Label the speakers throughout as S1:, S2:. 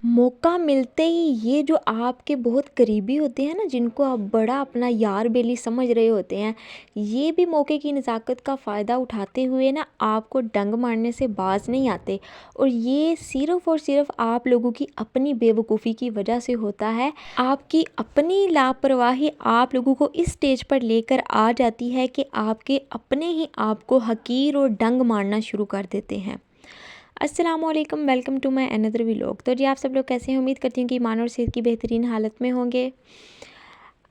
S1: मौका मिलते ही ये जो आपके बहुत करीबी होते हैं ना, जिनको आप बड़ा अपना यार बेली समझ रहे होते हैं, ये भी मौके की नज़ाकत का फ़ायदा उठाते हुए ना आपको डंग मारने से बाज नहीं आते। और ये सिर्फ़ और सिर्फ़ आप लोगों की अपनी बेवकूफ़ी की वजह से होता है। आपकी अपनी लापरवाही आप लोगों को इस स्टेज पर लेकर आ जाती है कि आपके अपने ही आपको हकीर और डंग मारना शुरू कर देते हैं। अस्सलामुअलैकुम, welcome to my another vlog. तो जी आप सब लोग कैसे हैं? उम्मीद करती हूँ कि ईमान और सेहत की बेहतरीन हालत में होंगे।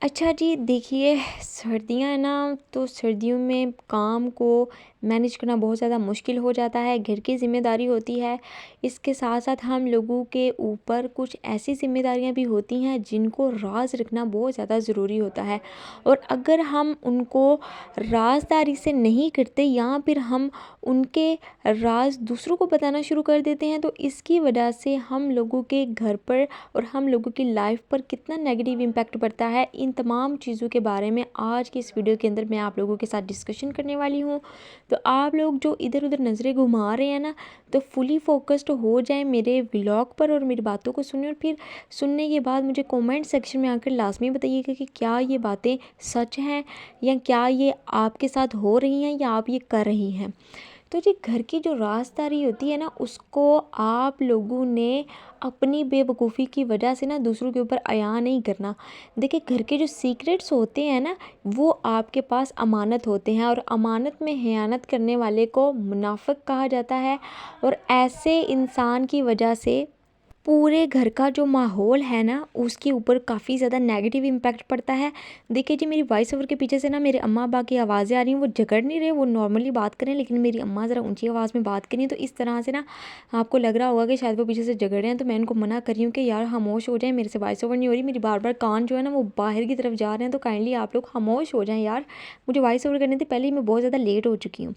S1: अच्छा जी, देखिए सर्दियाँ हैं ना, तो सर्दियों में काम को मैनेज करना बहुत ज़्यादा मुश्किल हो जाता है। घर की ज़िम्मेदारी होती है, इसके साथ साथ हम लोगों के ऊपर कुछ ऐसी ज़िम्मेदारियां भी होती हैं जिनको राज रखना बहुत ज़्यादा ज़रूरी होता है। और अगर हम उनको राजदारी से नहीं करते या फिर हम उनके राज दूसरों को बताना शुरू कर देते हैं, तो इसकी वजह से हम लोगों के घर पर और हम लोगों की लाइफ पर कितना नेगेटिव इम्पैक्ट पड़ता है, इन तमाम चीज़ों के बारे में आज की इस वीडियो के अंदर मैं आप लोगों के साथ डिस्कशन करने वाली हूँ। तो आप लोग जो इधर उधर नज़रें घुमा रहे हैं ना, तो फुली फोकस्ड हो जाए मेरे व्लॉग पर और मेरी बातों को सुने। और फिर सुनने के बाद मुझे कमेंट सेक्शन में आकर लाजमी बताइएगा कि क्या ये बातें सच हैं या क्या ये आपके साथ हो रही हैं या आप ये कर रही हैं। तो जी घर की जो राजदारी होती है ना, उसको आप लोगों ने अपनी बेवकूफ़ी की वजह से ना दूसरों के ऊपर अया नहीं करना। देखिए घर के जो सीक्रेट्स होते हैं ना, वो आपके पास अमानत होते हैं और अमानत में खयानत करने वाले को मुनाफिक कहा जाता है। और ऐसे इंसान की वजह से पूरे घर का जो माहौल है ना, उसके ऊपर काफ़ी ज़्यादा नेगेटिव इम्पैक्ट पड़ता है। देखिए जी, मेरी वॉइस ओवर के पीछे से ना मेरे अम्मा अब्बा की आवाज़ें आ रही हैं। वो झगड़ नहीं रहे, वो नॉर्मली बात करें, लेकिन मेरी अम्मा ज़रा ऊंची आवाज़ में बात करें, तो इस तरह से ना आपको लग रहा होगा कि शायद वो पीछे से झगड़ रहे हैं। तो मैं उनको मना कर रही हूँ कि यार खामोश हो जाएं, मेरे से वॉइस ओवर नहीं हो रही, मेरी बार बार कान जो है ना वो बाहर की तरफ जा रहे हैं, तो काइंडली आप लोग खामोश हो जाएं यार। मुझे वॉइस ओवर करने से पहले ही मैं बहुत ज़्यादा लेट हो चुकी हूँ।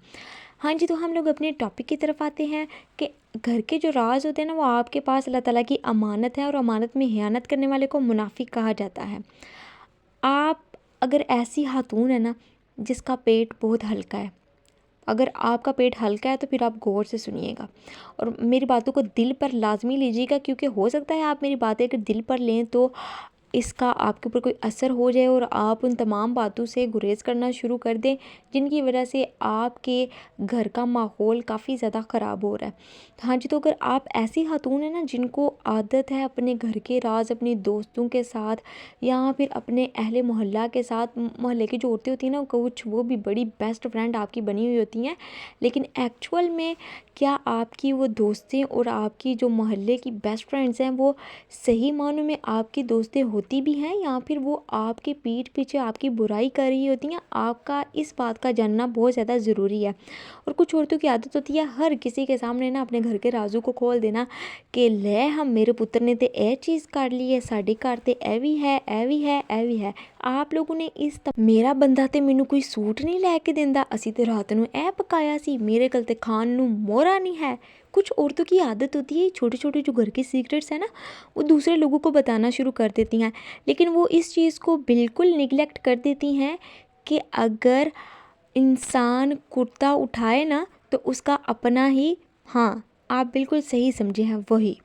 S1: हाँ जी, तो हम लोग अपने टॉपिक की तरफ आते हैं कि घर के जो राज होते हैं ना, वो आपके पास अल्लाह ताला की अमानत है और अमानत में खयानत करने वाले को मुनाफिक कहा जाता है। आप अगर ऐसी खातून है ना जिसका पेट बहुत हल्का है, अगर आपका पेट हल्का है तो फिर आप गौर से सुनिएगा और मेरी बातों को दिल पर लाजमी लीजिएगा, क्योंकि हो सकता है आप मेरी बातें अगर दिल पर लें तो इसका आपके ऊपर कोई असर हो जाए और आप उन तमाम बातों से गुरेज करना शुरू कर दें जिनकी वजह से आपके घर का माहौल काफ़ी ज़्यादा ख़राब हो रहा है। तो हाँ जी, तो अगर आप ऐसी खातून हैं ना जिनको आदत है अपने घर के राज अपने दोस्तों के साथ या फिर अपने अहले मोहल्ला के साथ, मोहल्ले की जो औरतें होती हैं ना, कुछ वो भी बड़ी बेस्ट फ्रेंड आपकी बनी हुई होती हैं, लेकिन एक्चुअल में क्या आपकी वो दोस्तें और आपकी जो मोहल्ले की बेस्ट फ्रेंड्स हैं वो सही मानों में आपकी दोस्तें होती भी हैं या फिर वो आपके पीठ पीछे आपकी बुराई कर रही होती हैं? आपका इस बात का जानना बहुत ज़्यादा ज़रूरी है। और कुछ औरतों की आदत होती है हर किसी के सामने ना अपने घर के राजों को खोल देना कि ले हम मेरे पुत्र ने तो यह चीज़ कर ली है, साढ़े घर तो ए भी है, ए भी है, ए भी है। आप लोगों ने इस मेरा बंदा तो मैनू कोई सूट नहीं लैके देंदा, असी तो रात नूं ए पकाया सी, मेरे गल ते खान नूं मोहरा नहीं है। कुछ औरतों की आदत होती है छोटे छोटे जो घर के सीक्रेट्स हैं ना, वो दूसरे लोगों को बताना शुरू कर देती हैं, लेकिन वो इस चीज़ को बिल्कुल निगलेक्ट कर देती हैं कि अगर इंसान कुर्ता उठाए ना तो उसका अपना ही, हाँ आप बिल्कुल सही समझे हैं, वही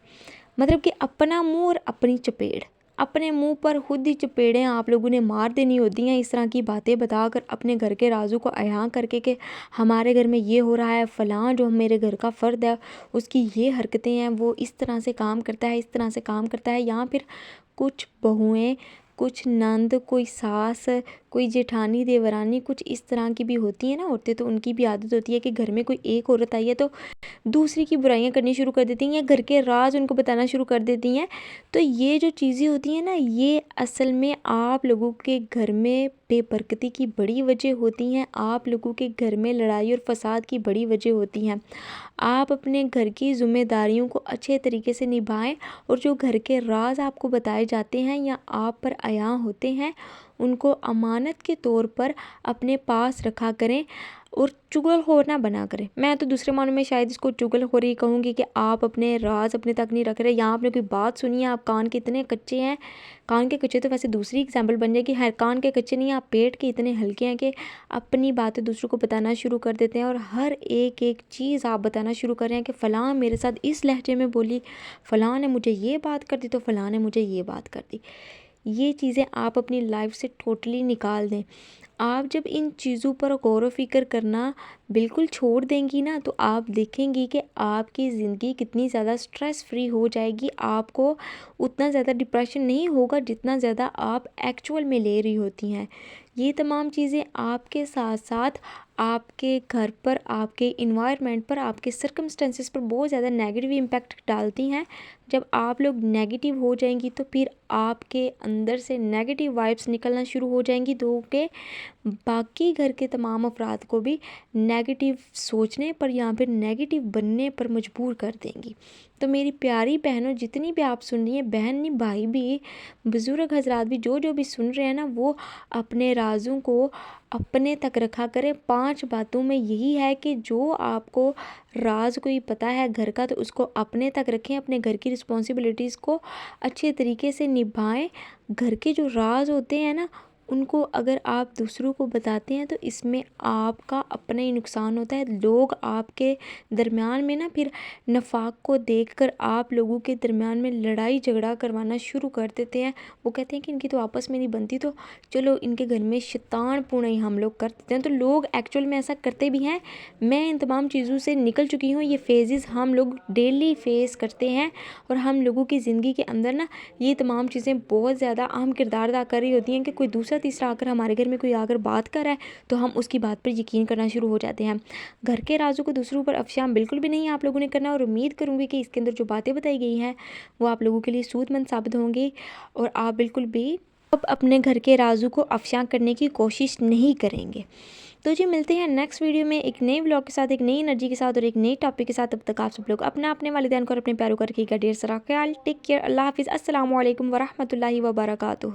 S1: मतलब कि अपना मुंह और अपनी चपेड़, अपने मुंह पर खुद ही चपेड़ें आप लोगों ने मार देनी होती हैं। इस तरह की बातें बताकर अपने घर के राजों को अयां करके कि हमारे घर में ये हो रहा है, फ़लाँ जो मेरे घर का फ़र्द है उसकी ये हरकतें हैं, वो इस तरह से काम करता है, इस तरह से काम करता है। या फिर कुछ बहुएं, कुछ नंद, कोई सास, कोई जेठानी देवरानी, कुछ इस तरह की भी होती है ना औरतें, तो उनकी भी आदत होती है कि घर में कोई एक औरत आई है तो दूसरी की बुराइयां करनी शुरू कर देती हैं या घर के राज उनको बताना शुरू कर देती हैं। तो ये जो चीज़ें होती हैं ना, ये असल में आप लोगों के घर में बेबरकती की बड़ी वजह होती हैं, आप लोगों के घर में लड़ाई और फसाद की बड़ी वजह होती हैं। आप अपने घर की जिम्मेदारियों को अच्छे तरीके से निभाएं और जो घर के राज आपको बताए जाते हैं या आप पर अयां होते हैं, उनको अमानत के तौर पर अपने पास रखा करें। और चुगलखोर ना बना करें। मैं तो दूसरे मानों में शायद इसको चुगलखोरी कहूँगी कि आप अपने राज अपने तक नहीं रख रहे। यहाँ आपने कोई बात सुनी है, आप कान के इतने कच्चे हैं, कान के कच्चे तो वैसे दूसरी एग्जाम्पल बन जाएगी, हर कान के कच्चे नहीं, आप पेट के इतने हल्के हैं कि अपनी बातें दूसरों को बताना शुरू कर देते हैं और हर एक एक चीज़ आप बताना शुरू कर रहे हैं कि फ़लाँ मेरे साथ इस लहजे में बोली, फ़लाँ ने मुझे ये बात कर दी, तो फ़लाँ ने मुझे ये बात कर दी। ये चीज़ें आप अपनी लाइफ से टोटली निकाल दें। आप जब इन चीज़ों पर गौर व फ़िक्र करना बिल्कुल छोड़ देंगी ना, तो आप देखेंगी कि आपकी ज़िंदगी कितनी ज़्यादा स्ट्रेस फ्री हो जाएगी। आपको उतना ज़्यादा डिप्रेशन नहीं होगा जितना ज़्यादा आप एक्चुअल में ले रही होती हैं। ये तमाम चीज़ें आपके साथ साथ आपके घर पर, आपके इन्वायरमेंट पर, आपके सर्कमस्टेंसेस पर बहुत ज़्यादा नेगेटिव इम्पैक्ट डालती हैं। जब आप लोग नेगेटिव हो जाएंगी तो फिर आपके अंदर से नेगेटिव वाइब्स निकलना शुरू हो जाएंगी, जो कि बाकी घर के तमाम अफराद को भी नेगेटिव सोचने पर या फिर नेगेटिव बनने पर मजबूर कर देंगी। तो मेरी प्यारी बहनों, जितनी भी आप सुन रही हैं, बहन नहीं भाई भी, बुज़ुर्ग हजरात भी, जो भी सुन रहे हैं ना, वो अपने राज़ों को अपने तक रखा करें। 5 बातों में यही है कि जो आपको राज कोई पता है घर का, तो उसको अपने तक रखें, अपने घर की रिस्पॉन्सिबिलिटीज़ को अच्छे तरीके से निभाएं। घर के जो राज होते हैं ना, उनको अगर आप दूसरों को बताते हैं तो इसमें आपका अपना ही नुकसान होता है। लोग आपके दरमियान में ना फिर नफाक को देखकर आप लोगों के दरमियान में लड़ाई झगड़ा करवाना शुरू कर देते हैं। वो कहते हैं कि इनकी तो आपस में नहीं बनती, तो चलो इनके घर में शैतान पूर्ण ही हम लोग कर देते हैं। तो लोग एक्चुअल में ऐसा करते भी हैं। मैं इन तमाम चीज़ों से निकल चुकी हूँ। ये फेजेस हम लोग डेली फेस करते हैं और हम लोगों की ज़िंदगी के अंदर ना ये तमाम चीज़ें बहुत ज़्यादा अहम किरदार अदा कर रही होती हैं कि कोई दूसरा तीसरा आकर हमारे घर में कोई आकर बात कर रहा है तो हम उसकी बात पर यकीन करना शुरू हो जाते हैं। घर के राजों को दूसरों पर अफशां बिल्कुल भी नहीं आप लोगों ने करना, और उम्मीद करूँगी कि इसके अंदर जो बातें बताई गई हैं वो आप लोगों के लिए सूदमंद साबित होंगी और आप बिल्कुल भी अब अपने घर के राजों को अफशां करने की कोशिश नहीं करेंगे। तो जी मिलते हैं नेक्स्ट वीडियो में एक नए व्लॉग के साथ, एक नई एनर्जी के साथ और एक नई टॉपिक के साथ। तब तक आप सब लोग अपना अपने वालिदैन को और अपने प्यारों का रखिएगा ढेर सारा ख्याल। Take care. अल्लाह हाफिज़। अस्सलामु अलैकुम वरहमतुल्लाहि वबरकातुहू।